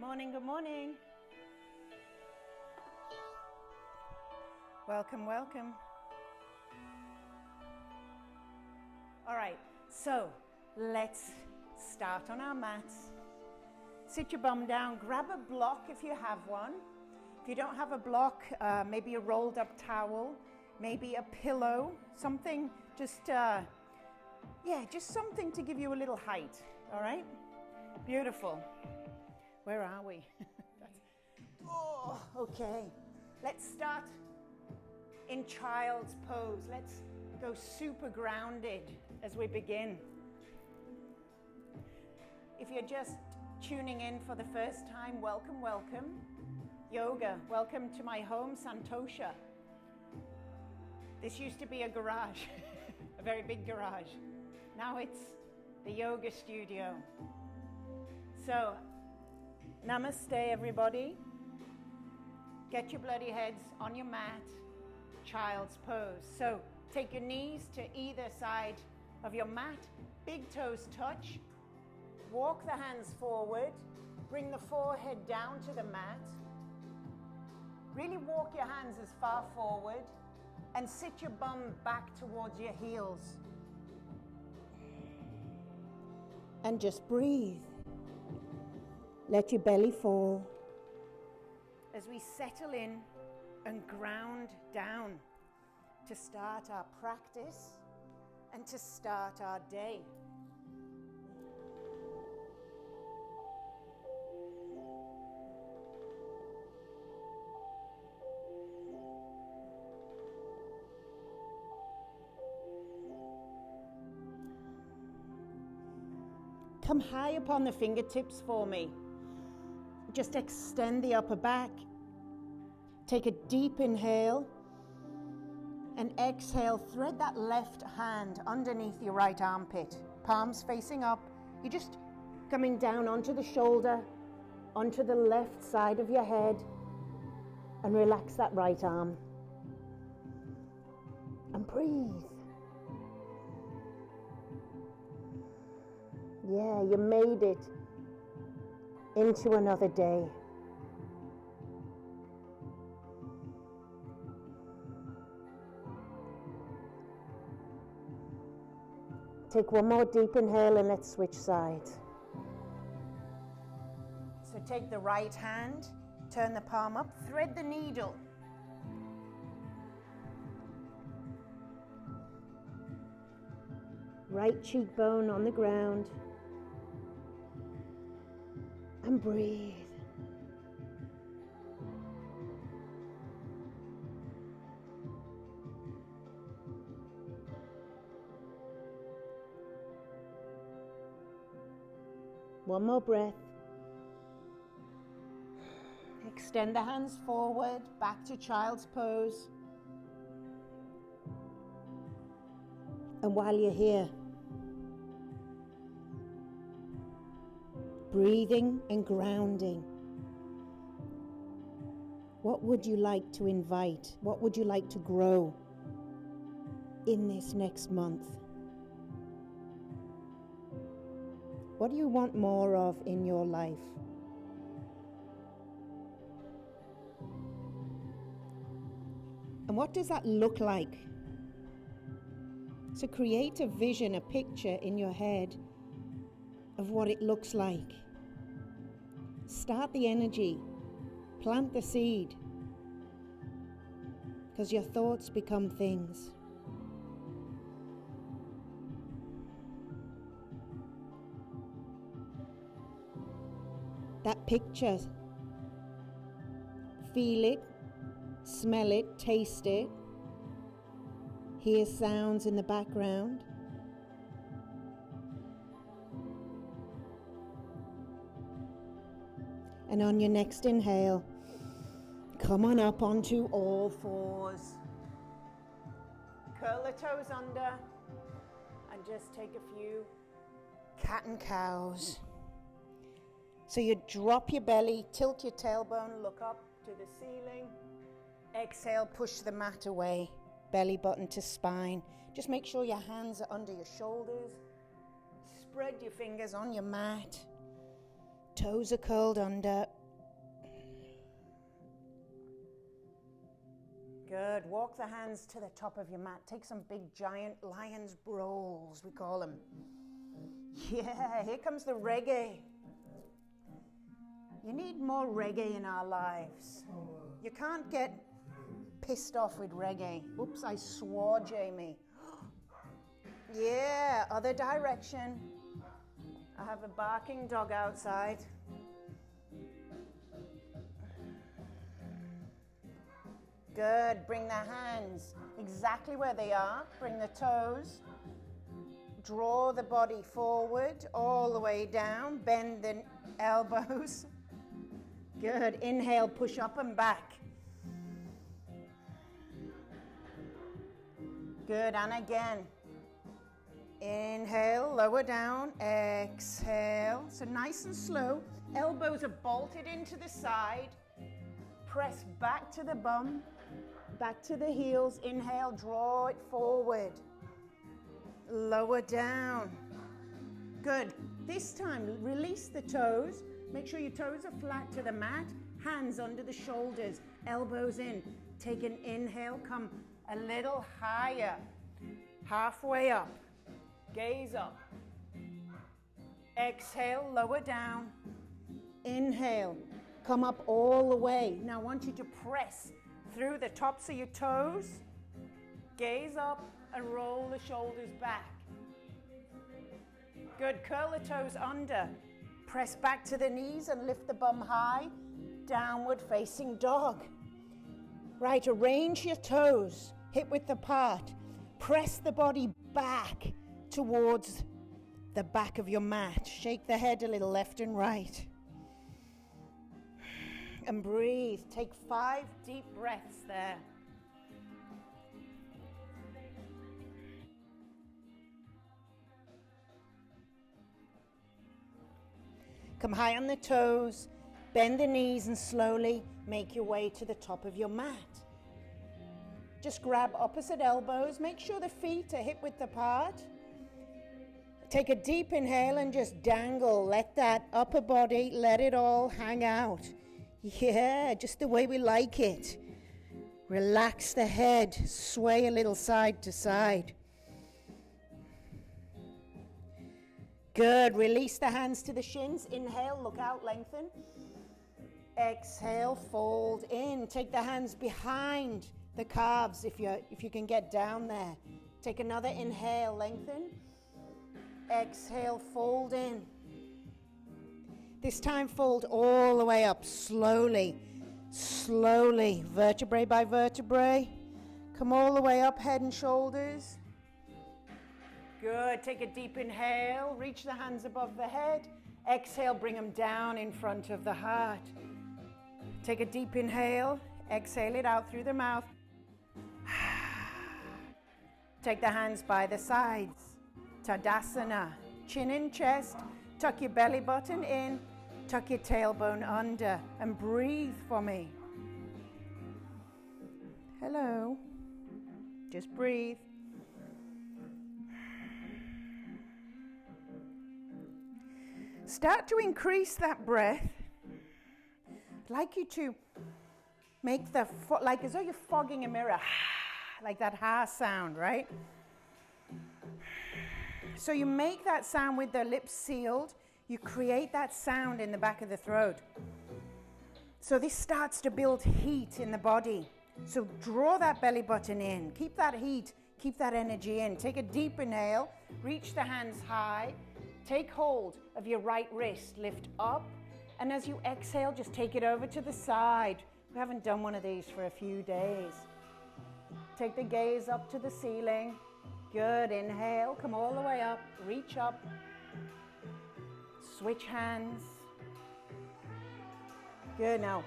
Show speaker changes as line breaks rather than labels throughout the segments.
morning, good morning. Welcome, welcome. All right, so let's start on our mats. Sit your bum down, grab a block if you have one. If you don't have a block, maybe a rolled up towel, maybe a pillow, something just something to give you a little height, all right? Beautiful. Where are we? Okay. Let's start in child's pose. Let's go super grounded as we begin. If you're just tuning in for the first time, welcome, welcome. Yoga, welcome to my home, Santosha. This used to be a garage, a very big garage. Now it's the yoga studio. So, namaste everybody. Get your bloody heads on your mat, child's pose. So, take your knees to either side of your mat, big toes touch. Walk the hands forward, bring the forehead down to the mat. Really walk your hands as far forward and sit your bum back towards your heels. And just breathe. Let your belly fall as we settle in and ground down to start our practice and to start our day. Come high upon the fingertips for me. Just extend the upper back. Take a deep inhale and exhale. Thread that left hand underneath your right armpit. Palms facing up. You're just coming down onto the shoulder, onto the left side of your head, and relax that right arm. And breathe. Yeah, you made it into another day. Take one more deep inhale and let's switch sides. So take the right hand, turn the palm up, thread the needle. Right cheekbone on the ground. And breathe. One more breath. Extend the hands forward, back to child's pose. And while you're here, breathing and grounding, what would you like to invite? What would you like to grow in this next month? What do you want more of in your life? And what does that look like? So create a vision, a picture in your head of what it looks like. Start the energy, plant the seed, because your thoughts become things. That picture, feel it, smell it, taste it, hear sounds in the background. And on your next inhale, come on up onto all fours. Curl the toes under and just take a few cat and cows. So you drop your belly, tilt your tailbone, look up to the ceiling. Exhale, push the mat away, belly button to spine. Just make sure your hands are under your shoulders. Spread your fingers on your mat. Toes are curled under. Good. Walk the hands to the top of your mat. Take some big giant lion's rolls, we call them. Yeah, here comes the reggae. You need more reggae in our lives. You can't get pissed off with reggae. Oops, I swore, Jamie. Yeah, other direction. I have a barking dog outside. Good. Bring the hands exactly where they are. Bring the toes. Draw the body forward all the way down. Bend the elbows. Good. Inhale, push up and back. Good. And again. Inhale, lower down. Exhale. So nice and slow. Elbows are bolted into the side. Press back to the bum. Back to the heels. Inhale, draw it forward. Lower down. Good. This time, release the toes. Make sure your toes are flat to the mat. Hands under the shoulders. Elbows in. Take an inhale. Come a little higher. Halfway up. Gaze up. Exhale, lower down. Inhale. Come up all the way. Now I want you to press through the tops of your toes. Gaze up and roll the shoulders back. Good. Curl the toes under. Press back to the knees and lift the bum high. Downward facing dog. Right, arrange your toes, hip width apart. Press the body back towards the back of your mat. Shake the head a little left and right. And breathe. Take 5 deep breaths there. Come high on the toes, bend the knees and slowly make your way to the top of your mat. Just grab opposite elbows, make sure the feet are hip width apart. Take a deep inhale and just dangle, let that upper body, let it all hang out. Yeah, just the way we like it. Relax the head, sway a little side to side. Good. Release the hands to the shins. Inhale, look out, lengthen. Exhale, fold in. Take the hands behind the calves if you can get down there. Take another inhale, lengthen. Exhale, fold in. This time fold all the way up, slowly, slowly, vertebrae by vertebrae. Come all the way up, head and shoulders. Good. Take a deep inhale. Reach the hands above the head. Exhale, bring them down in front of the heart. Take a deep inhale. Exhale it out through the mouth. Take the hands by the sides. Tadasana. Chin in chest. Tuck your belly button in. Tuck your tailbone under. And breathe for me. Hello. Just breathe. Start to increase that breath. I'd like you to make like as though you're fogging a mirror, like that ha sound, right? So you make that sound with the lips sealed. You create that sound in the back of the throat. So this starts to build heat in the body. So draw that belly button in. Keep that heat, keep that energy in. Take a deep inhale. Reach the hands high. Take hold of your right wrist, lift up, and as you exhale, just take it over to the side. We haven't done one of these for a few days. Take the gaze up to the ceiling. Good, inhale, come all the way up, reach up. Switch hands. Good, now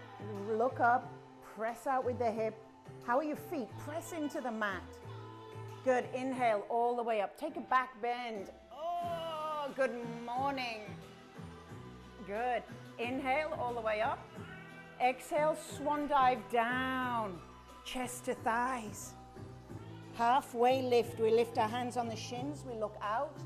look up, press out with the hip. How are your feet? Press into the mat. Good, inhale all the way up. Take a back bend. Good morning. Good. Inhale all the way up. Exhale, swan dive down. Chest to thighs. Halfway lift. We lift our hands on the shins. We look out.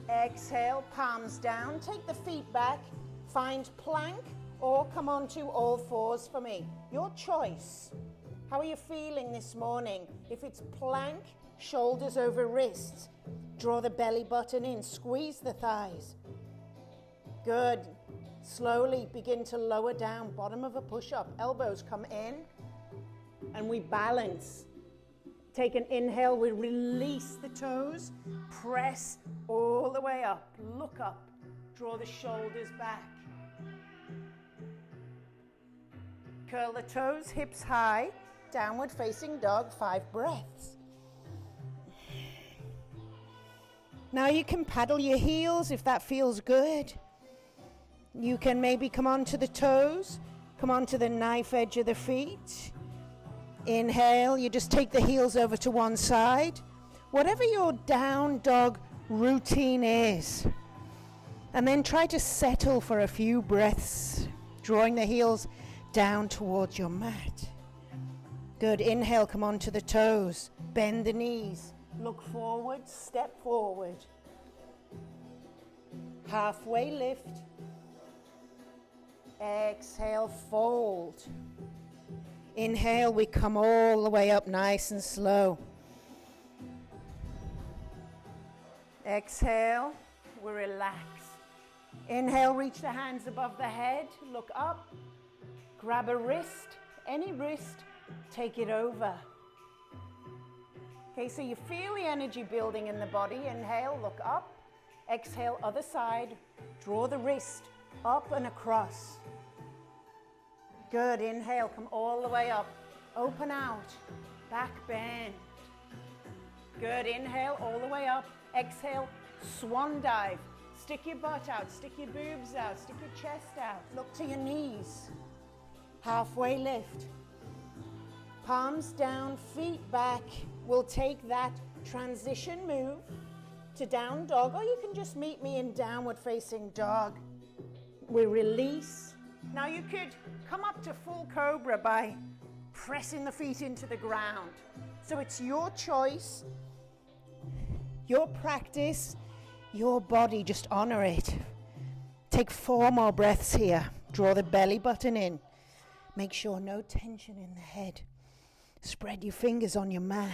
Exhale, palms down. Take the feet back. Find plank or come onto all fours for me. Your choice. How are you feeling this morning? If it's plank, shoulders over wrists. Draw the belly button in. Squeeze the thighs. Good. Slowly begin to lower down. Bottom of a push-up. Elbows come in. And we balance. Take an inhale. We release the toes. Press all the way up. Look up. Draw the shoulders back. Curl the toes, hips high. Downward facing dog, 5 breaths. Now you can paddle your heels if that feels good. You can maybe come onto the toes, come onto the knife edge of the feet. Inhale, you just take the heels over to one side. Whatever your down dog routine is. And then try to settle for a few breaths, drawing the heels down towards your mat. Good. Inhale, come onto the toes. Bend the knees. Look forward, step forward. Halfway lift. Exhale, fold. Inhale, we come all the way up nice and slow. Exhale, we relax. Inhale, reach the hands above the head. Look up. Grab a wrist, any wrist, take it over. Okay, so you feel the energy building in the body. Inhale, look up. Exhale, other side. Draw the wrist up and across. Good. Inhale, come all the way up. Open out. Back bend. Good. Inhale, all the way up. Exhale, swan dive. Stick your butt out. Stick your boobs out. Stick your chest out. Look to your knees. Halfway lift. Palms down, feet back. We'll take that transition move to down dog, or you can just meet me in downward facing dog. We release. Now you could come up to full cobra by pressing the feet into the ground. So it's your choice, your practice, your body, just honor it. Take 4 more breaths here. Draw the belly button in. Make sure no tension in the head. Spread your fingers on your mat.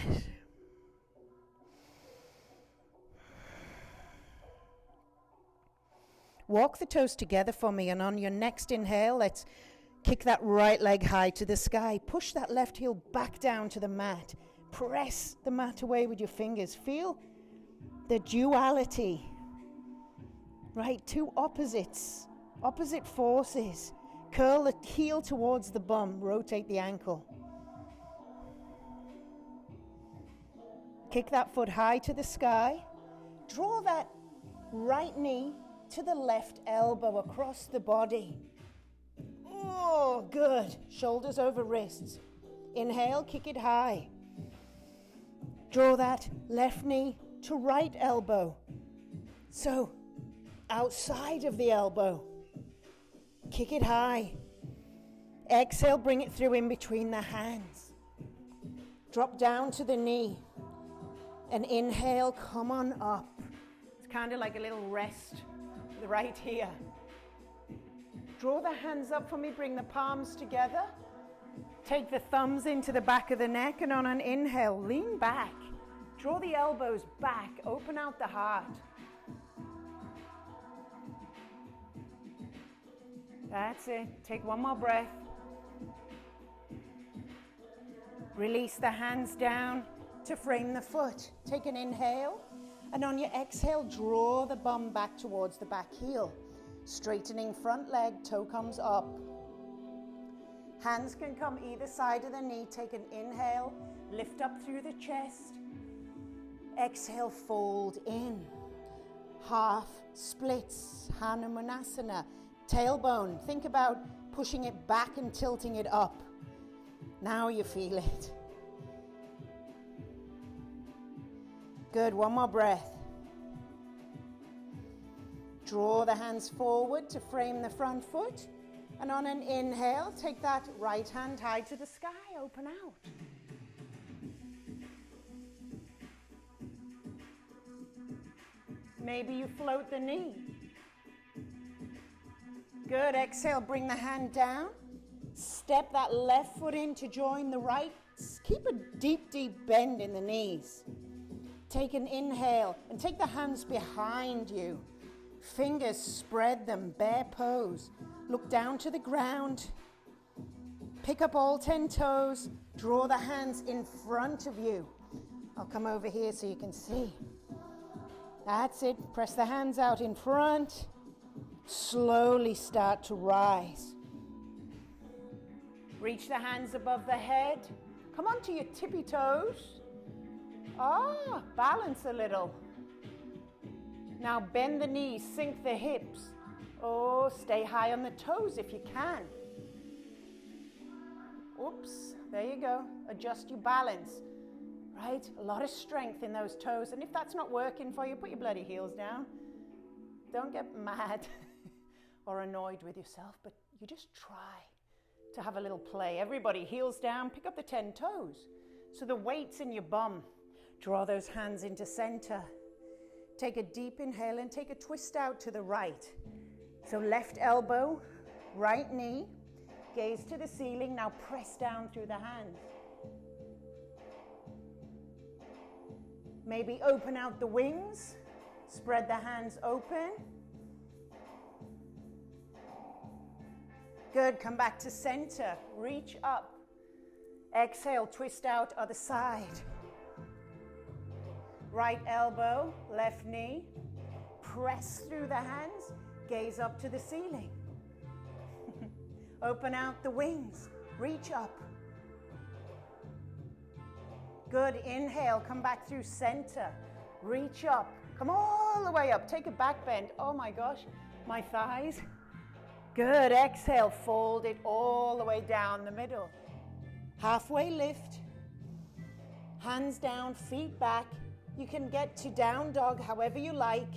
Walk the toes together for me, and on your next inhale, let's kick that right leg high to the sky. Push that left heel back down to the mat. Press the mat away with your fingers. Feel the duality. Right, 2 opposites, opposite forces. Curl the heel towards the bum, rotate the ankle. Kick that foot high to the sky. Draw that right knee to the left elbow across the body. Oh, good. Shoulders over wrists. Inhale, kick it high. Draw that left knee to right elbow. So, outside of the elbow. Kick it high. Exhale, bring it through in between the hands. Drop down to the knee. And inhale, come on up. It's kind of like a little rest right here. Draw the hands up for me, bring the palms together. Take the thumbs into the back of the neck, and on an inhale, lean back. Draw the elbows back, open out the heart. That's it. Take 1 more breath. Release the hands down to frame the foot. Take an inhale, and on your exhale, draw the bum back towards the back heel. Straightening front leg, toe comes up. Hands can come either side of the knee. Take an inhale, lift up through the chest. Exhale, fold in. Half splits, Hanumanasana. Tailbone, think about pushing it back and tilting it up. Now you feel it. Good, 1 more breath. Draw the hands forward to frame the front foot. And on an inhale, take that right hand high to the sky, open out. Maybe you float the knee. Good, exhale, bring the hand down. Step that left foot in to join the right. Keep a deep, deep bend in the knees. Take an inhale and take the hands behind you. Fingers, spread them, bear pose. Look down to the ground. Pick up all 10 toes. Draw the hands in front of you. I'll come over here so you can see. That's it. Press the hands out in front. Slowly start to rise. Reach the hands above the head. Come onto your tippy toes. Balance a little. Now bend the knees, sink the hips. Stay high on the toes if you can. Oops, there you go. Adjust your balance. Right? A lot of strength in those toes. And if that's not working for you, put your bloody heels down. Don't get mad or annoyed with yourself, but you just try to have a little play. Everybody, heels down, pick up the 10 toes. So the weight's in your bum. Draw those hands into center. Take a deep inhale and take a twist out to the right. So left elbow, right knee, gaze to the ceiling. Now press down through the hands. Maybe open out the wings. Spread the hands open. Good, come back to center. Reach up. Exhale, twist out other side. Right elbow, left knee. Press through the hands. Gaze up to the ceiling. Open out the wings. Reach up. Good, inhale, come back through center. Reach up. Come all the way up. Take a back bend. Oh my gosh, my thighs. Good, exhale, fold it all the way down the middle. Halfway lift. Hands down, feet back. You can get to down dog however you like.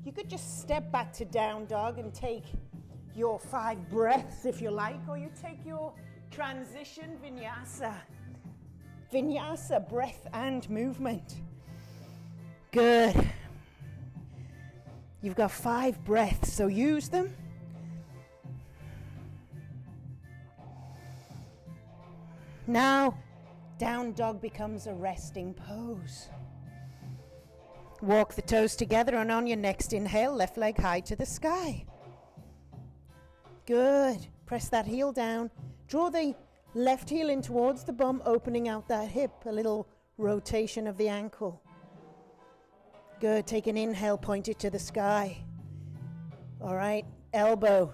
You could just step back to down dog and take your 5 breaths if you like, or you take your transition vinyasa. Vinyasa, breath and movement. Good. You've got 5 breaths, so use them. Now, down dog becomes a resting pose. Walk the toes together, and on your next inhale, left leg high to the sky. Good. Press that heel down. Draw the left heel in towards the bum, opening out that hip, a little rotation of the ankle. Good. Take an inhale, point it to the sky. All right. Elbow,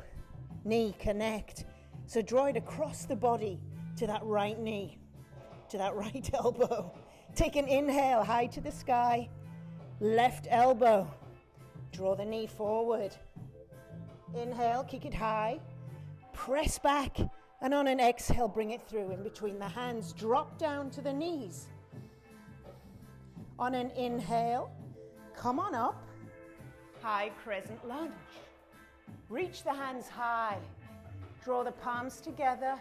knee, connect. So draw it across the body to that right knee, to that right elbow. Take an inhale, high to the sky. Left elbow. Draw the knee forward. Inhale, kick it high. Press back. And on an exhale, bring it through in between the hands. Drop down to the knees. On an inhale, come on up. High crescent lunge. Reach the hands high. Draw the palms together.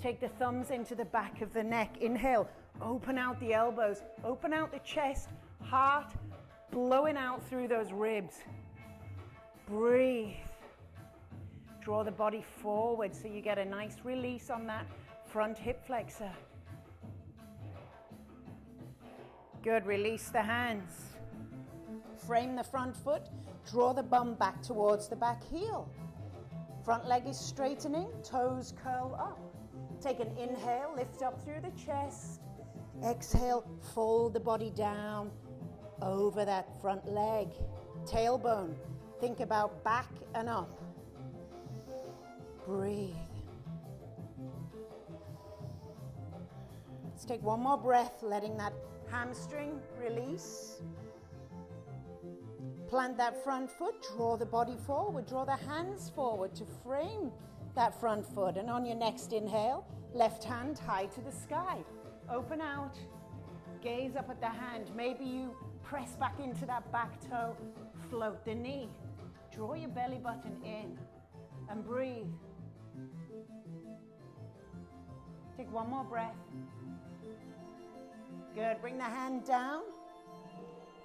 Take the thumbs into the back of the neck. Inhale, open out the elbows. Open out the chest. Heart blowing out through those ribs. Breathe. Draw the body forward so you get a nice release on that front hip flexor. Good, release the hands. Frame the front foot. Draw the bum back towards the back heel. Front leg is straightening, toes curl up. Take an inhale, lift up through the chest. Exhale, fold the body down over that front leg. Tailbone, think about back and up. Breathe. Let's take one more breath, letting that hamstring release. Plant that front foot, draw the body forward, draw the hands forward to frame that front foot. And on your next inhale, left hand high to the sky. Open out, gaze up at the hand. Maybe you press back into that back toe, float the knee. Draw your belly button in and breathe. Take one more breath. Good, bring the hand down.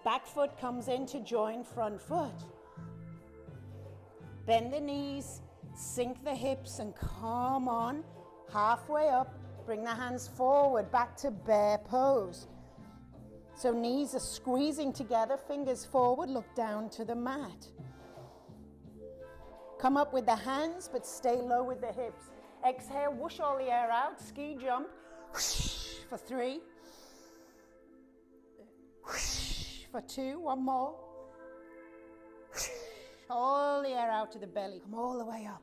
Back foot comes in to join front foot. Bend the knees, sink the hips, and come on. Halfway up, bring the hands forward, back to bear pose. So knees are squeezing together, fingers forward, look down to the mat. Come up with the hands, but stay low with the hips. Exhale, whoosh all the air out, ski jump, whoosh, for 3. Whoosh, for 2, one more. Whoosh, all the air out to the belly, come all the way up.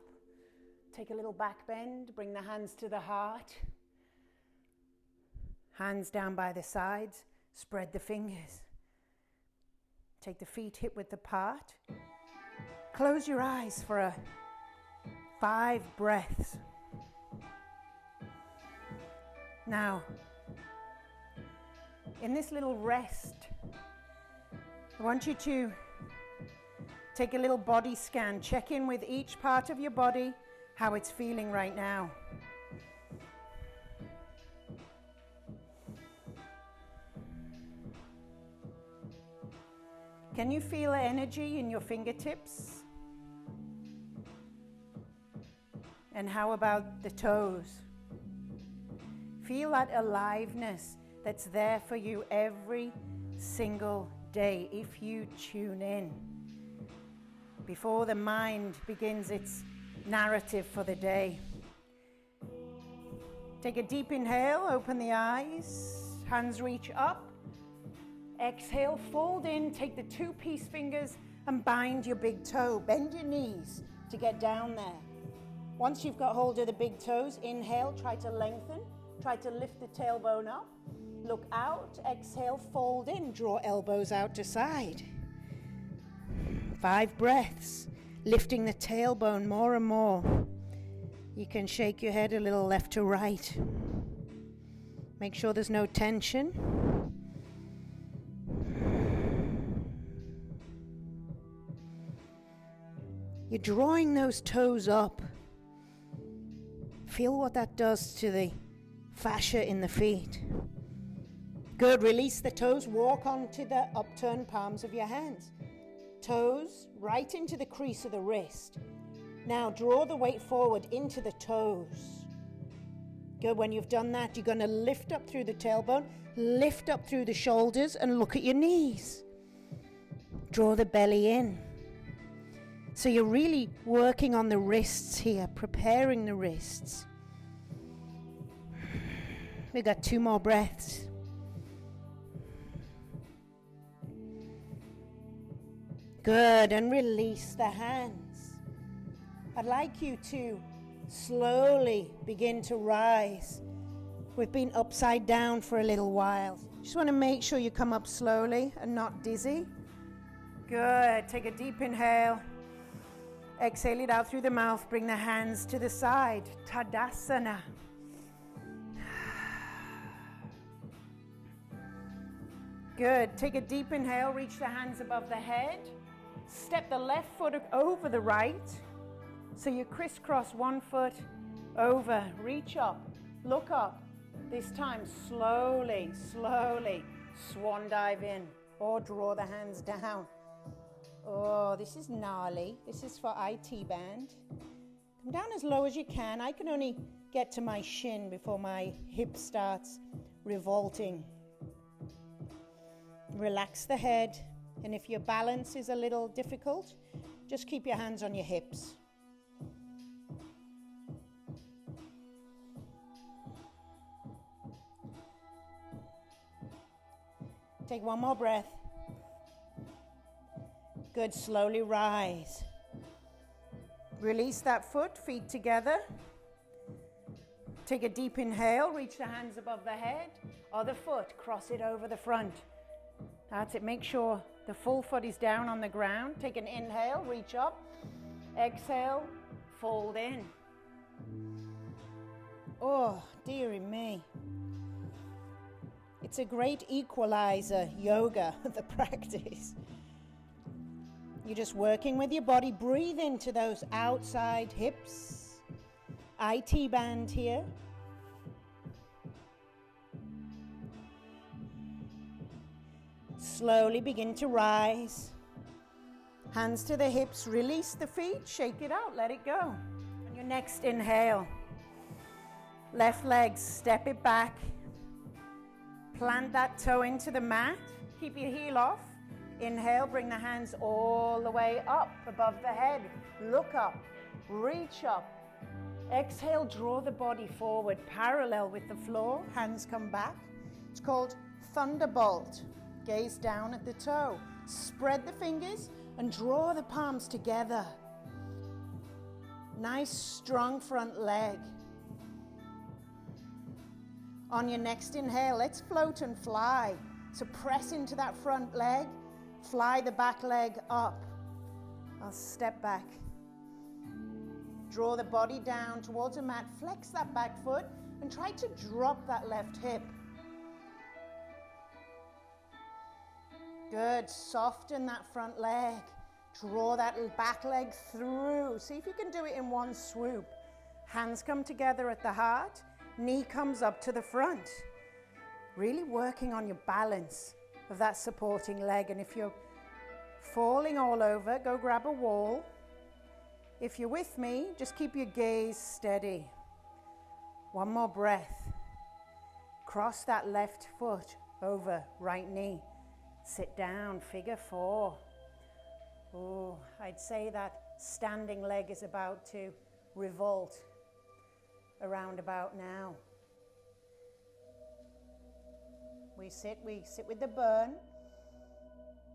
Take a little back bend, bring the hands to the heart. Hands down by the sides, spread the fingers. Take the feet hip width apart. Close your eyes for 5 breaths. Now, in this little rest, I want you to take a little body scan. Check in with each part of your body, how it's feeling right now. Can you feel energy in your fingertips? And how about the toes? Feel that aliveness that's there for you every single day if you tune in. Before the mind begins its narrative for the day. Take a deep inhale, open the eyes, hands reach up. Exhale, fold in, take the 2 peace fingers and bind your big toe. Bend your knees to get down there. Once you've got hold of the big toes, inhale, try to lengthen, try to lift the tailbone up. Look out, exhale, fold in, draw elbows out to side. 5 breaths, lifting the tailbone more and more. You can shake your head a little left to right. Make sure there's no tension. You're drawing those toes up. Feel what that does to the fascia in the feet. Good, release the toes, walk onto the upturned palms of your hands. Toes right into the crease of the wrist. Now draw the weight forward into the toes. Good, when you've done that, you're going to lift up through the tailbone, lift up through the shoulders and look at your knees. Draw the belly in. So you're really working on the wrists here, preparing the wrists. We've got 2 more breaths. Good, and release the hands. I'd like you to slowly begin to rise. We've been upside down for a little while. Just want to make sure you come up slowly and not dizzy. Good, take a deep inhale. Exhale it out through the mouth. Bring the hands to the side. Tadasana. Good. Take a deep inhale. Reach the hands above the head. Step the left foot over the right. So you crisscross one foot over. Reach up. Look up. This time slowly, slowly. Swan dive in. Or draw the hands down. Oh, this is gnarly. This is for IT band. Come down as low as you can. I can only get to my shin before my hip starts revolting. Relax the head. And if your balance is a little difficult, just keep your hands on your hips. Take one more breath. Good, slowly rise. Release that foot, feet together. Take a deep inhale, reach the hands above the head. Other foot, cross it over the front. That's it, make sure the full foot is down on the ground. Take an inhale, reach up. Exhale, fold in. Oh, dearie me. It's a great equalizer, yoga, the practice. You're just working with your body. Breathe into those outside hips. IT band here. Slowly begin to rise. Hands to the hips, release the feet, shake it out, let it go. On your next inhale, left leg, step it back. Plant that toe into the mat. Keep your heel off. Inhale, bring the hands all the way up above the head. Look up, reach up. Exhale, draw the body forward, parallel with the floor. Hands come back. It's called thunderbolt. Gaze down at the toe. Spread the fingers and draw the palms together. Nice, strong front leg. On your next inhale, let's float and fly. So press into that front leg. Fly the back leg up. I'll step back. Draw the body down towards a mat. Flex that back foot and try to drop that left hip. Good. Soften that front leg. Draw that back leg through. See if you can do it in one swoop. Hands come together at the heart. Knee comes up to the front. Really working on your balance of that supporting leg. And if you're falling all over, go grab a wall. If you're with me, just keep your gaze steady. One more breath. Cross that left foot over right knee. Sit down, figure four. Oh, I'd say that standing leg is about to revolt around about now. We sit with the burn.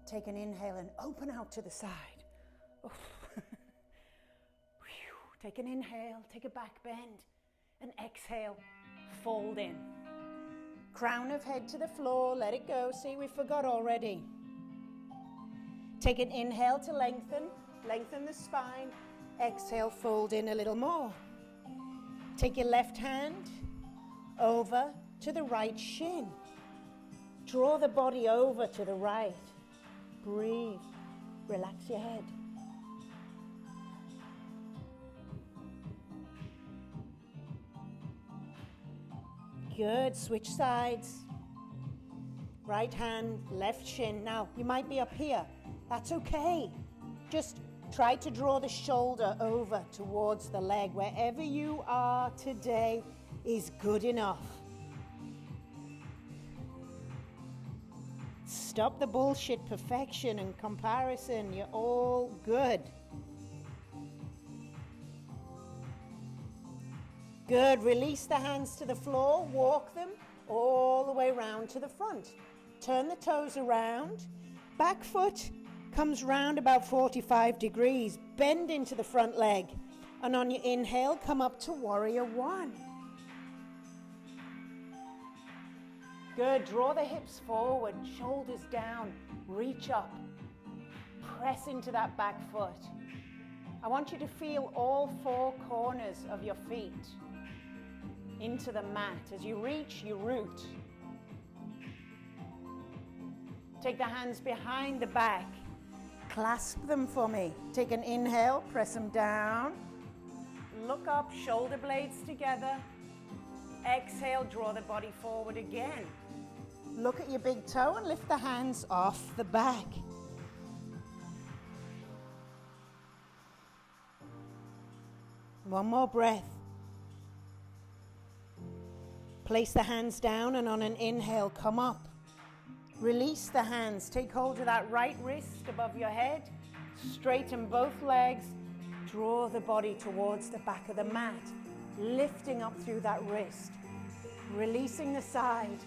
Take an inhale and open out to the side. Oh. Take an inhale, take a back bend, and exhale, fold in. Crown of head to the floor, let it go. See, we forgot already. Take an inhale to lengthen the spine. Exhale, fold in a little more. Take your left hand over to the right shin. Draw the body over to the right. Breathe. Relax your head. Good. Switch sides. Right hand, left shin. Now, you might be up here. That's okay. Just try to draw the shoulder over towards the leg. Wherever you are today is good enough. Stop the bullshit perfection and comparison. You're all good. Good. Release the hands to the floor. Walk them all the way around to the front. Turn the toes around. Back foot comes round about 45 degrees. Bend into the front leg. And on your inhale, come up to warrior one. Good. Draw the hips forward, shoulders down, reach up. Press into that back foot. I want you to feel all four corners of your feet into the mat. As you reach, you root. Take the hands behind the back. Clasp them for me. Take an inhale, press them down. Look up, shoulder blades together. Exhale, draw the body forward again. Look at your big toe and lift the hands off the back. One more breath. Place the hands down and on an inhale, come up. Release the hands. Take hold of that right wrist above your head. Straighten both legs. Draw the body towards the back of the mat. Lifting up through that wrist. Releasing the side.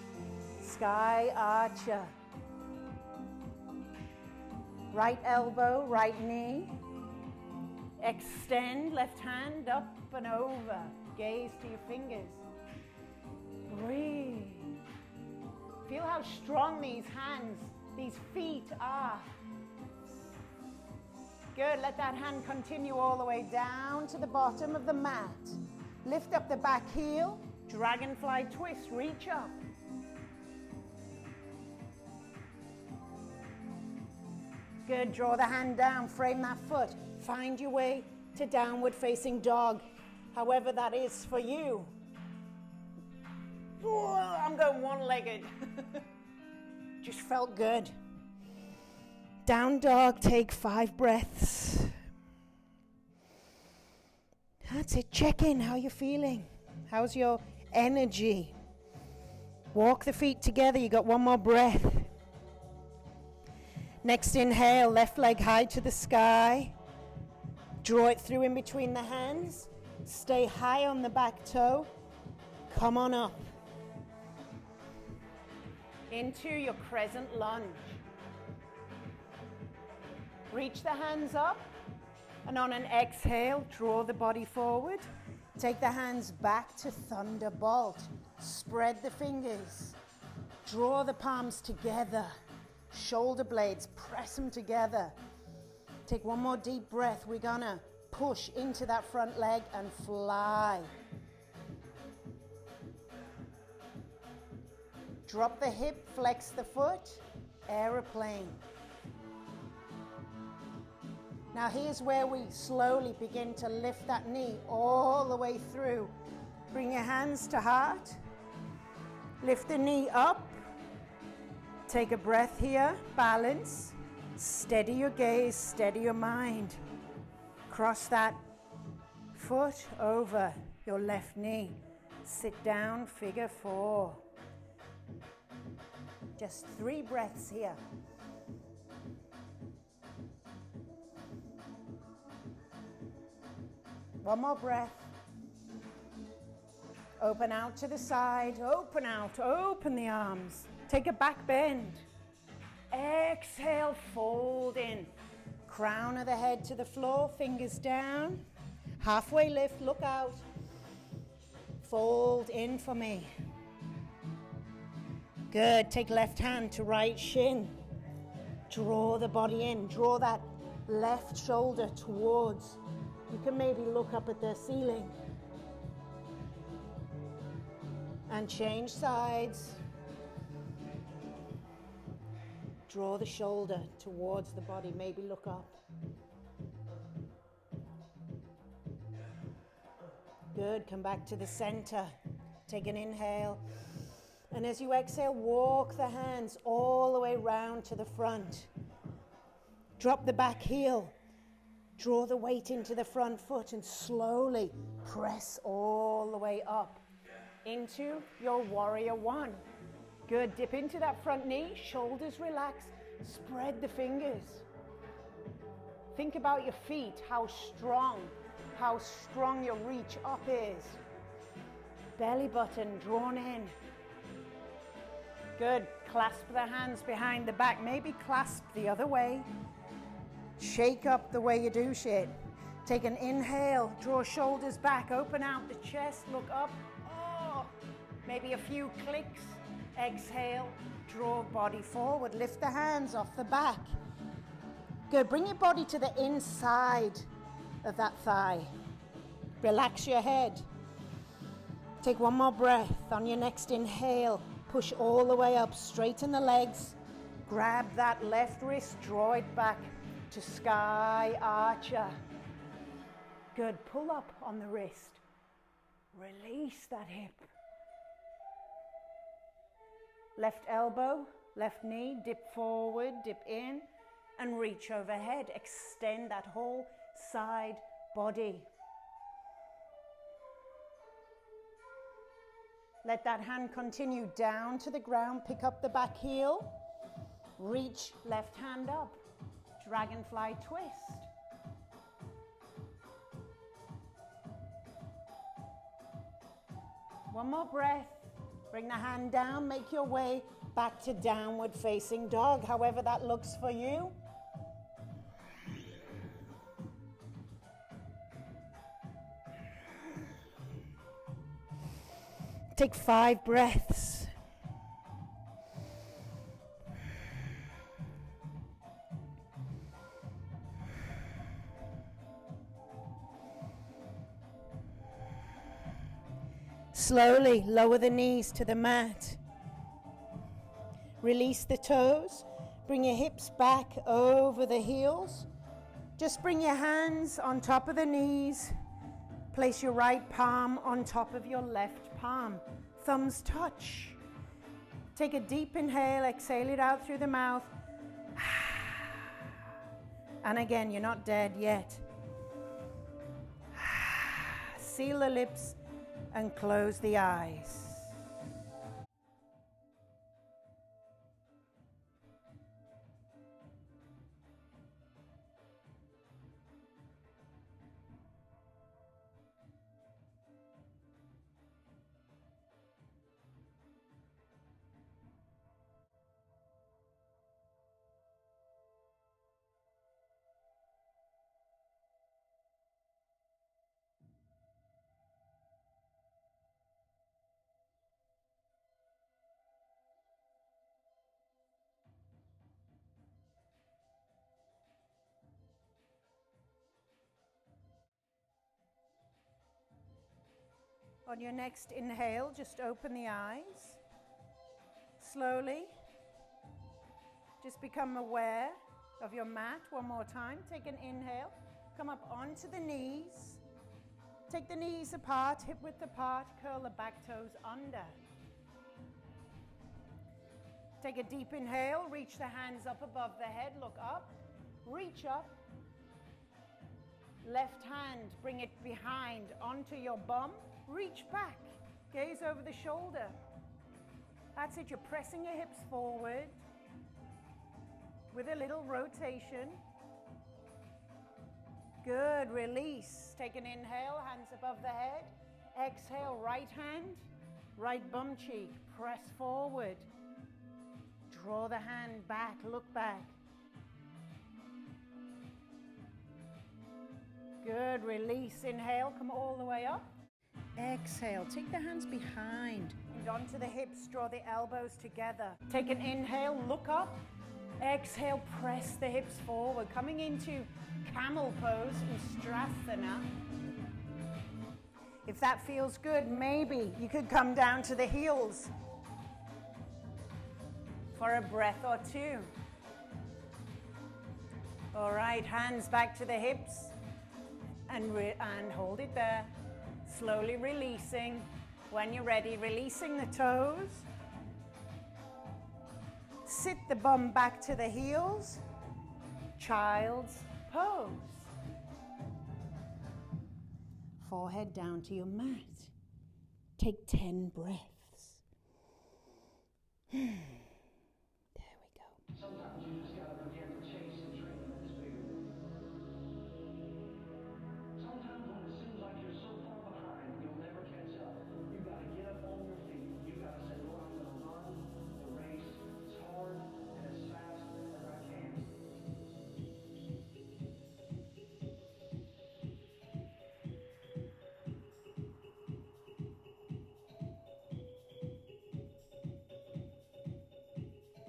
Sky archer. Right elbow, right knee. Extend left hand up and over. Gaze to your fingers. Breathe. Feel how strong these hands, these feet are. Good. Let that hand continue all the way down to the bottom of the mat. Lift up the back heel. Dragonfly twist. Reach up. Good. Draw the hand down. Frame that foot. Find your way to downward facing dog. However that is for you. I'm going one-legged. Just felt good. Down dog, take 5 breaths. That's it. Check in. How you feeling? How's your energy? Walk the feet together. You got 1 more breath. Next inhale, left leg high to the sky. Draw it through in between the hands. Stay high on the back toe. Come on up. Into your crescent lunge. Reach the hands up. And on an exhale, draw the body forward. Take the hands back to thunderbolt. Spread the fingers. Draw the palms together. Shoulder blades, press them together. Take 1 more deep breath. We're gonna push into that front leg and fly. Drop the hip, flex the foot, aeroplane. Now here's where we slowly begin to lift that knee all the way through. Bring your hands to heart. Lift the knee up. Take a breath here, balance. Steady your gaze, steady your mind. Cross that foot over your left knee. Sit down, figure 4. Just 3 breaths here. One more breath. Open out to the side, open out, open the arms. Take a back bend. Exhale, fold in. Crown of the head to the floor, fingers down. Halfway lift, look out. Fold in for me. Good, take left hand to right shin. Draw the body in, draw that left shoulder towards. You can maybe look up at the ceiling. And change sides. Draw the shoulder towards the body, maybe look up. Good, come back to the center. Take an inhale. And as you exhale, walk the hands all the way round to the front. Drop the back heel. Draw the weight into the front foot and slowly press all the way up into your warrior 1. Good, dip into that front knee, shoulders relax, spread the fingers. Think about your feet, how strong your reach up is. Belly button drawn in. Good, clasp the hands behind the back, maybe clasp the other way. Shake up the way you do shit. Take an inhale, draw shoulders back, open out the chest, look up. Oh, maybe a few clicks. Exhale, draw body forward, lift the hands off the back. Good, bring your body to the inside of that thigh. Relax your head. Take 1 more breath. On your next inhale, push all the way up, straighten the legs. Grab that left wrist, draw it back to sky archer. Good, pull up on the wrist. Release that hip. Left elbow, left knee, dip forward, dip in, and reach overhead. Extend that whole side body. Let that hand continue down to the ground. Pick up the back heel. Reach left hand up. Dragonfly twist. One more breath. Bring the hand down, make your way back to downward facing dog, however that looks for you. Take 5 breaths. Slowly lower the knees to the mat. Release the toes. Bring your hips back over the heels. Just bring your hands on top of the knees. Place your right palm on top of your left palm. Thumbs touch. Take a deep inhale, exhale it out through the mouth. And again, you're not dead yet. Seal the lips and close the eyes. On your next inhale, just open the eyes. Slowly. Just become aware of your mat one more time. Take an inhale. Come up onto the knees. Take the knees apart, hip width apart. Curl the back toes under. Take a deep inhale. Reach the hands up above the head. Look up. Reach up. Left hand, bring it behind onto your bum. Reach back, gaze over the shoulder. That's it, you're pressing your hips forward with a little rotation. Good, release. Take an inhale, hands above the head. Exhale, right hand, right bum cheek. Press forward. Draw the hand back, look back. Good, release. Inhale, come all the way up. Exhale, take the hands behind and onto the hips, draw the elbows together. Take an inhale, look up. Exhale, press the hips forward, coming into camel pose in Savasana. If that feels good, maybe you could come down to the heels for a breath or two. All right, hands back to the hips and hold it there. Slowly releasing. When you're ready, releasing the toes. Sit the bum back to the heels. Child's pose. Forehead down to your mat. Take 10 breaths. There we go.
Sometimes you just gotta begin to chase a dream that is bigger than you. Sometimes when it seems like you're so far behind, you'll never catch up. You gotta get up on your feet. You gotta say, Lord, I'm gonna run the race as hard and as fast as I can.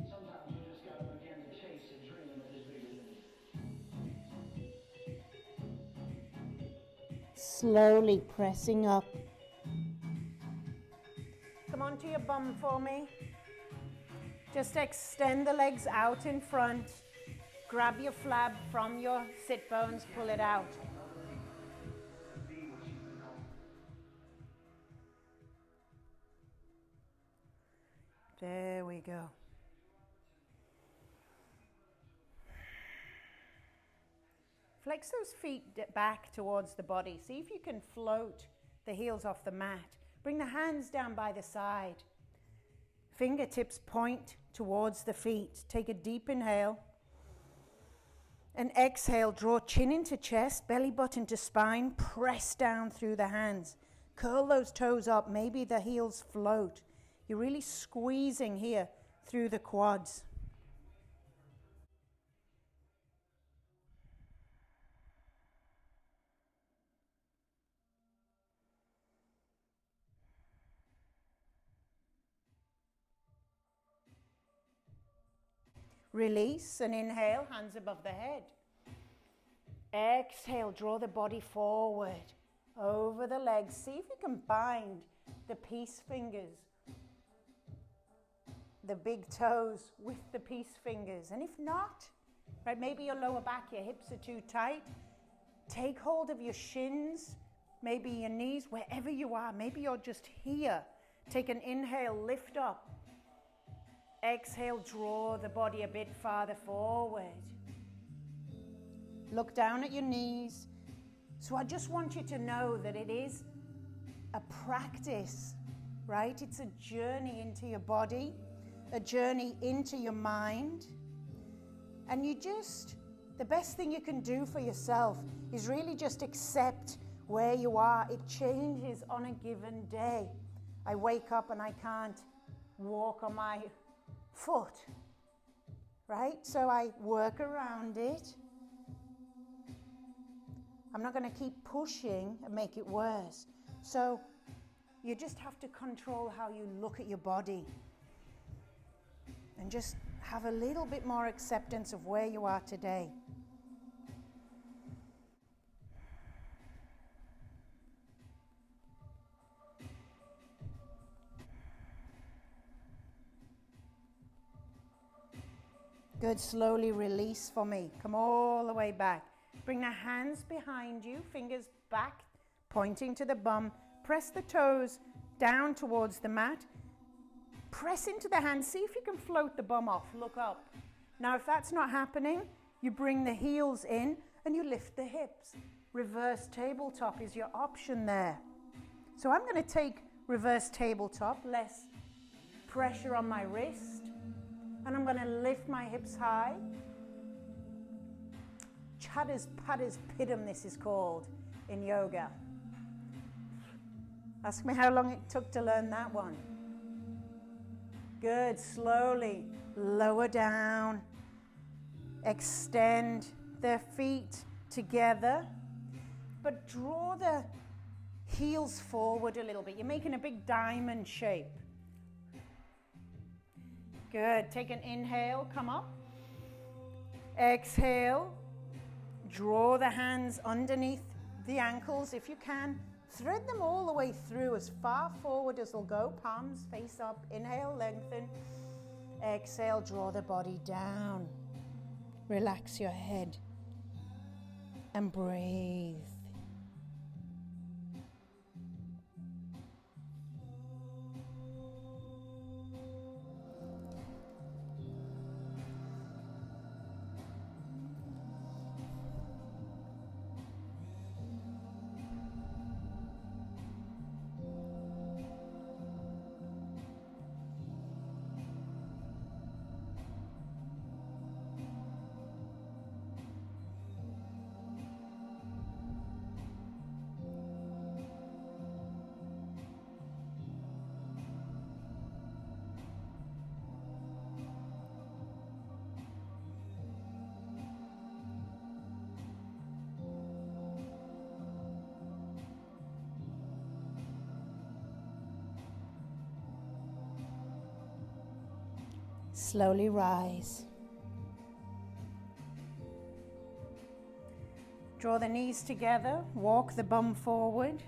Sometimes you just gotta begin to chase a dream that is bigger than you.
Slowly pressing up. Come onto your bum for me. Just extend the legs out in front. Grab your flab from your sit bones, pull it out. There we go. Flex those feet back towards the body. See if you can float the heels off the mat. Bring the hands down by the side. Fingertips point towards the feet. Take a deep inhale. And exhale, draw chin into chest, belly button to spine. Press down through the hands. Curl those toes up. Maybe the heels float. You're really squeezing here through the quads. Release and inhale, hands above the head. Exhale, draw the body forward, over the legs. See if you can bind the peace fingers, the big toes with the peace fingers. And if not, right, maybe your lower back, your hips are too tight. Take hold of your shins, maybe your knees, wherever you are. Maybe you're just here. Take an inhale, lift up. Exhale, draw the body a bit farther forward. Look down at your knees. So I just want you to know that it is a practice, right? It's a journey into your body, a journey into your mind. And the best thing you can do for yourself is really just accept where you are. It changes on a given day. I wake up and I can't walk on my foot, right? So I work around it. I'm not going to keep pushing and make it worse. So you just have to control how you look at your body and just have a little bit more acceptance of where you are today. Good, slowly release for me. Come all the way back. Bring the hands behind you, fingers back, pointing to the bum. Press the toes down towards the mat. Press into the hands. See if you can float the bum off. Look up. Now, if that's not happening, you bring the heels in and you lift the hips. Reverse tabletop is your option there. So I'm going to take reverse tabletop, less pressure on my wrist. And I'm going to lift my hips high. Chatu's Pitam, this is called in yoga. Ask me how long it took to learn that one. Good, slowly lower down. Extend the feet together, but draw the heels forward a little bit. You're making a big diamond shape. Good, take an inhale, come up. Exhale, draw the hands underneath the ankles if you can. Thread them all the way through as far forward as they'll go. Palms face up, inhale, lengthen. Exhale, draw the body down. Relax your head and breathe. Slowly rise. Draw the knees together, walk the bum forward.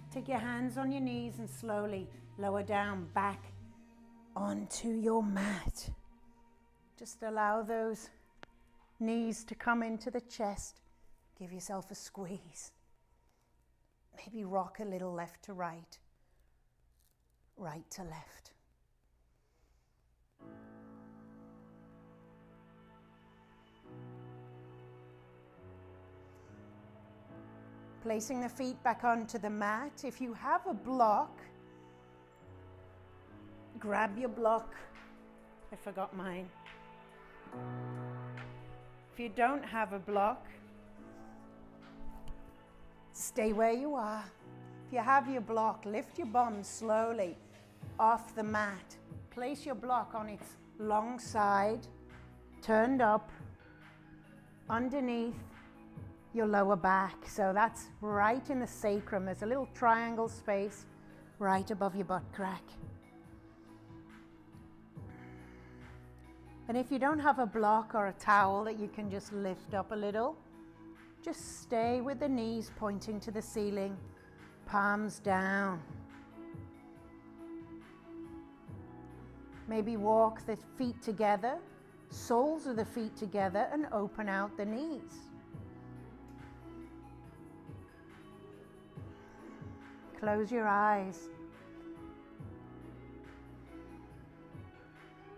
Take your hands on your knees and slowly lower down back onto your mat. Just allow those knees to come into the chest. Give yourself a squeeze. Maybe rock a little left to right, right to left. Placing the feet back onto the mat. If you have a block, grab your block. I forgot mine. If you don't have a block, stay where you are. If you have your block, lift your bum slowly off the mat. Place your block on its long side, turned up, underneath your lower back. So that's right in the sacrum. There's a little triangle space right above your butt crack. And if you don't have a block or a towel that you can just lift up a little, just stay with the knees pointing to the ceiling, palms down. Maybe walk the feet together, soles of the feet together, and open out the knees. Close your eyes.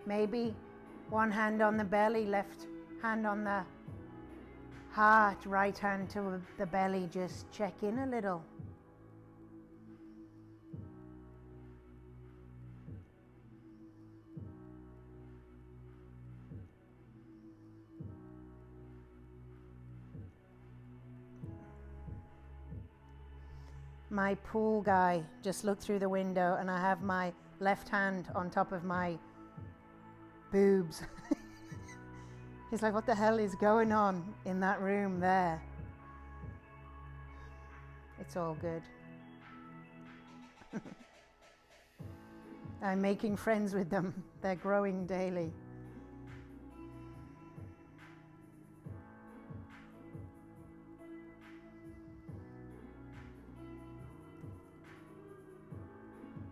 Maybe one hand on the belly, left hand on the heart, right hand to the belly, just check in a little. My pool guy just looked through the window and I have my left hand on top of my boobs. He's like, what the hell is going on in that room there? It's all good. I'm making friends with them. They're growing daily.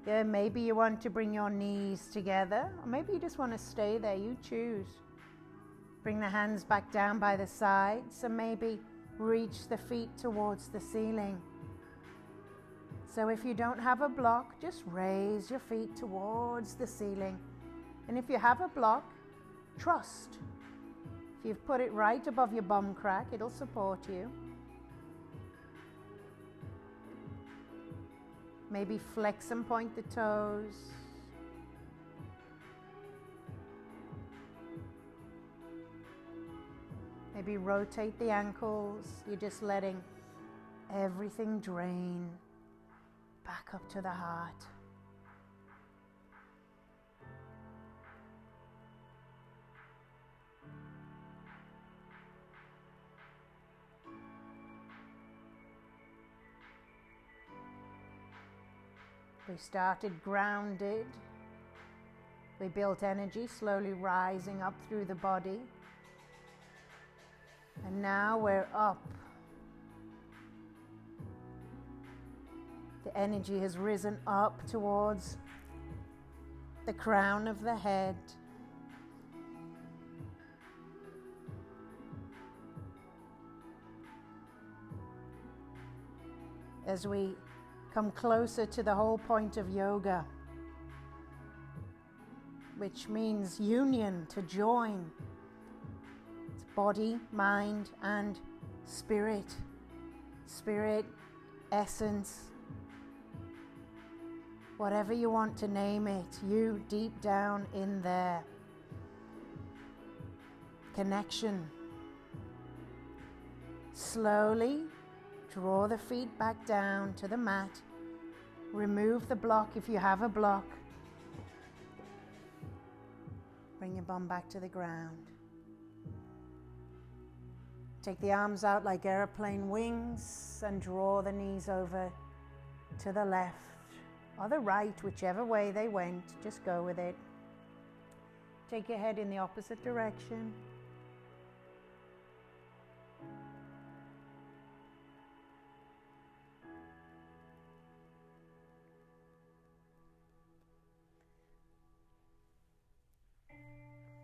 Yeah, maybe you want to bring your knees together, or maybe you just want to stay there. You choose. Bring the hands back down by the sides and maybe reach the feet towards the ceiling. So if you don't have a block, just raise your feet towards the ceiling. And if you have a block, trust. If you've put it right above your bum crack, it'll support you. Maybe flex and point the toes. Maybe rotate the ankles. You're just letting everything drain back up to the heart. We started grounded. We built energy, slowly rising up through the body. And now we're up. The energy has risen up towards the crown of the head. As we come closer to the whole point of yoga, which means union, to join. It's body, mind, and spirit. Spirit, essence, whatever you want to name it, you deep down in there. Connection. Slowly draw the feet back down to the mat. Remove the block if you have a block. Bring your bum back to the ground. Take the arms out like airplane wings and draw the knees over to the left or the right, whichever way they went. Just go with it. Take your head in the opposite direction.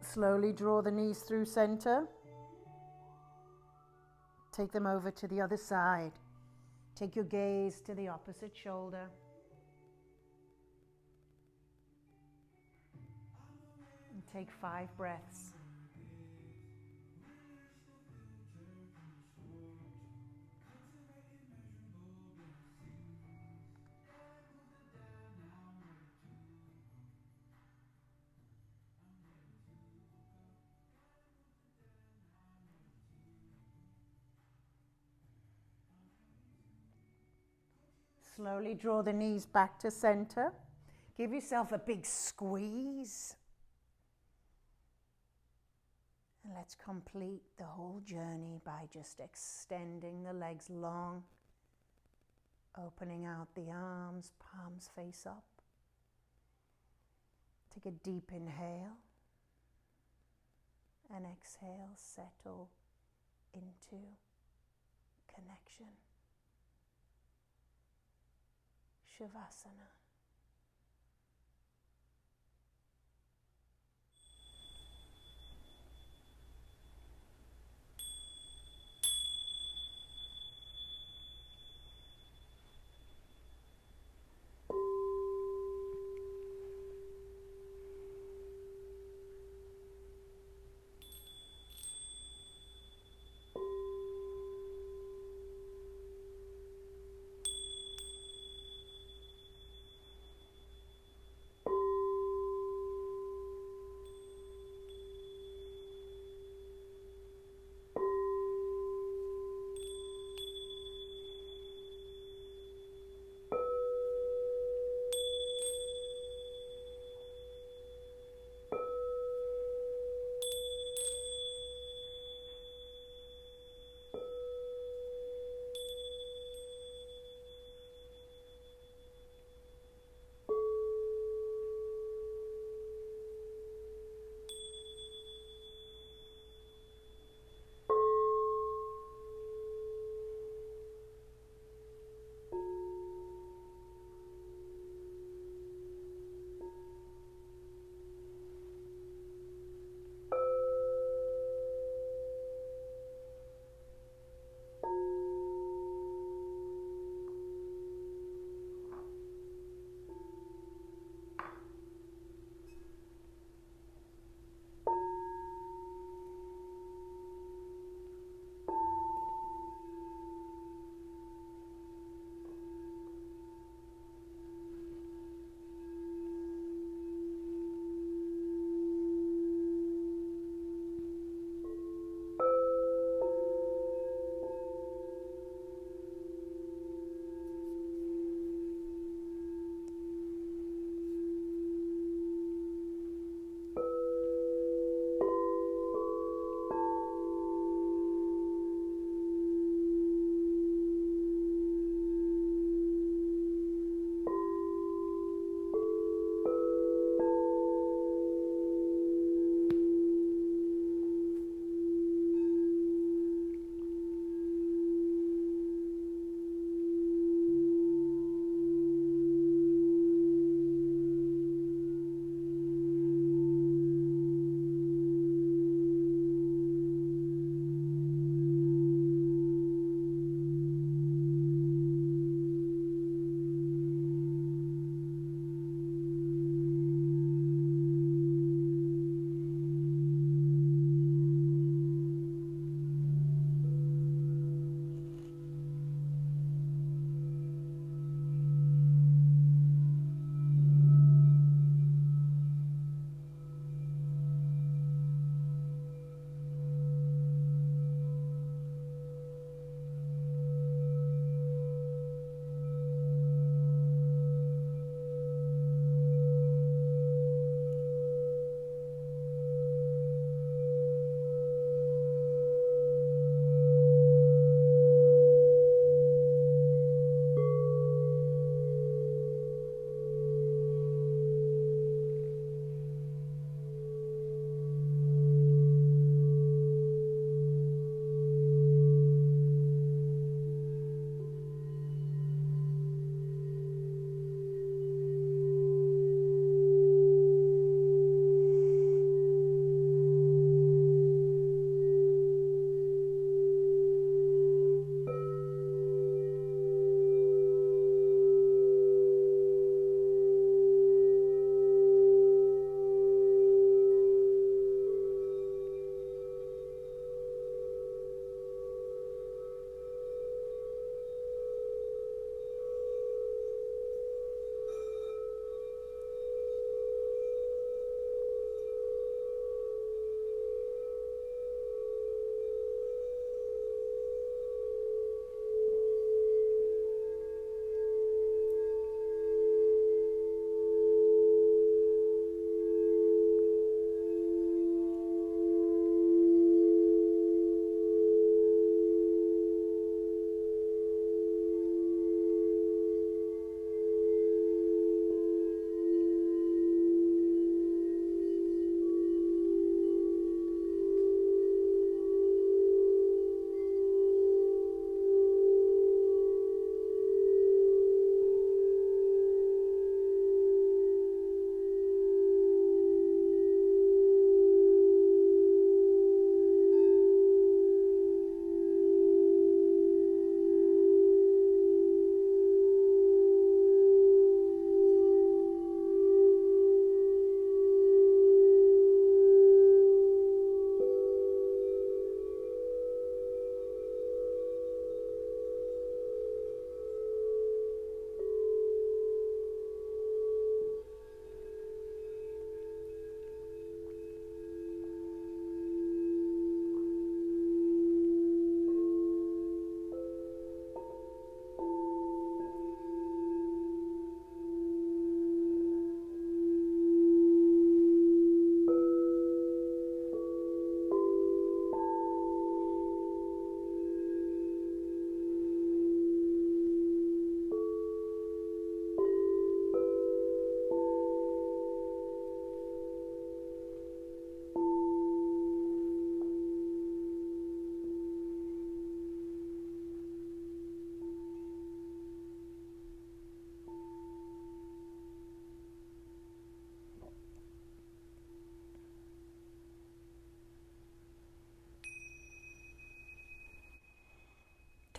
Slowly draw the knees through center. Take them over to the other side. Take your gaze to the opposite shoulder. And take 5 breaths. Slowly draw the knees back to center. Give yourself a big squeeze. And let's complete the whole journey by just extending the legs long, opening out the arms, palms face up. Take a deep inhale and exhale, settle into connection. Savasana.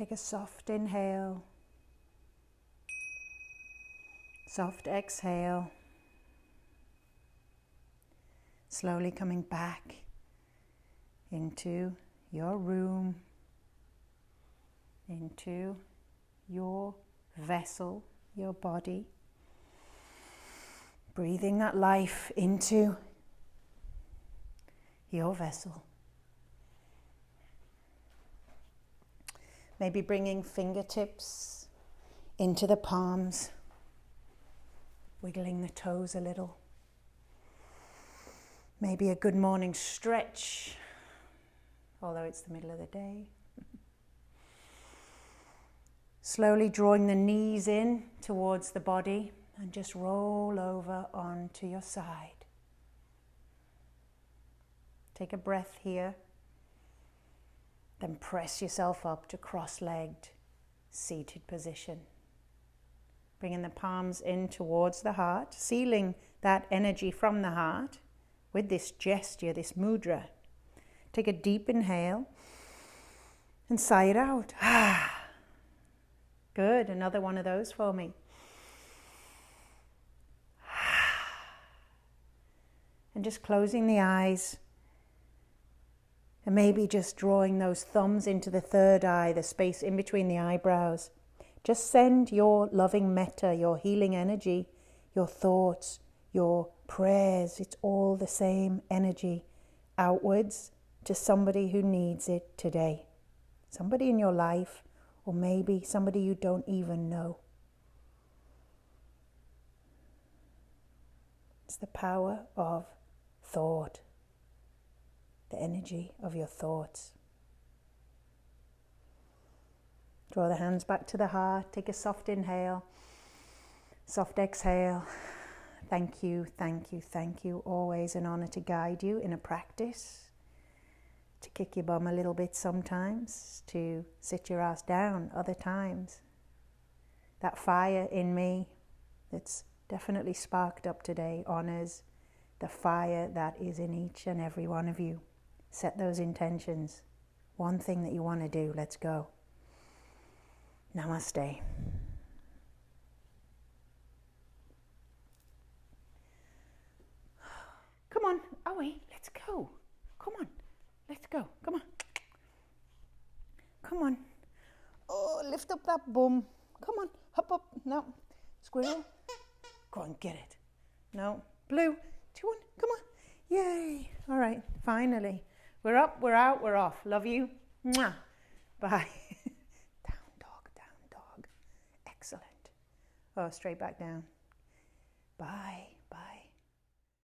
Take a soft inhale, soft exhale. Slowly coming back into your room, into your vessel, your body. Breathing that life into your vessel. Maybe bringing fingertips into the palms, wiggling the toes a little. Maybe a good morning stretch, although it's the middle of the day. Slowly drawing the knees in towards the body and just roll over onto your side. Take a breath here, then press yourself up to cross-legged, seated position. Bringing the palms in towards the heart, sealing that energy from the heart with this gesture, this mudra. Take a deep inhale and sigh it out. Good, another one of those for me. And just closing the eyes and maybe just drawing those thumbs into the third eye, the space in between the eyebrows. Just send your loving metta, your healing energy, your thoughts, your prayers, it's all the same energy, outwards to somebody who needs it today. Somebody in your life, or maybe somebody you don't even know. It's the power of thought, the energy of your thoughts. Draw the hands back to the heart, take a soft inhale, soft exhale. Thank you, thank you, thank you. Always an honor to guide you in a practice, to kick your bum a little bit sometimes, to sit your ass down other times. That fire in me that's definitely sparked up today honors the fire that is in each and every one of you. Set those intentions. One thing that you want to do, let's go. Namaste. Come on, Aoi, let's go. Come on, let's go. Come on. Come on. Oh, lift up that bum. Come on, hop up. No. Squirrel. Go on, get it. No. Blue. 2, 1. Come on. Yay. All right, finally. We're up, we're out, we're off. Love you. Mwah. Bye. Down dog, down dog. Excellent. Oh, straight back down. Bye.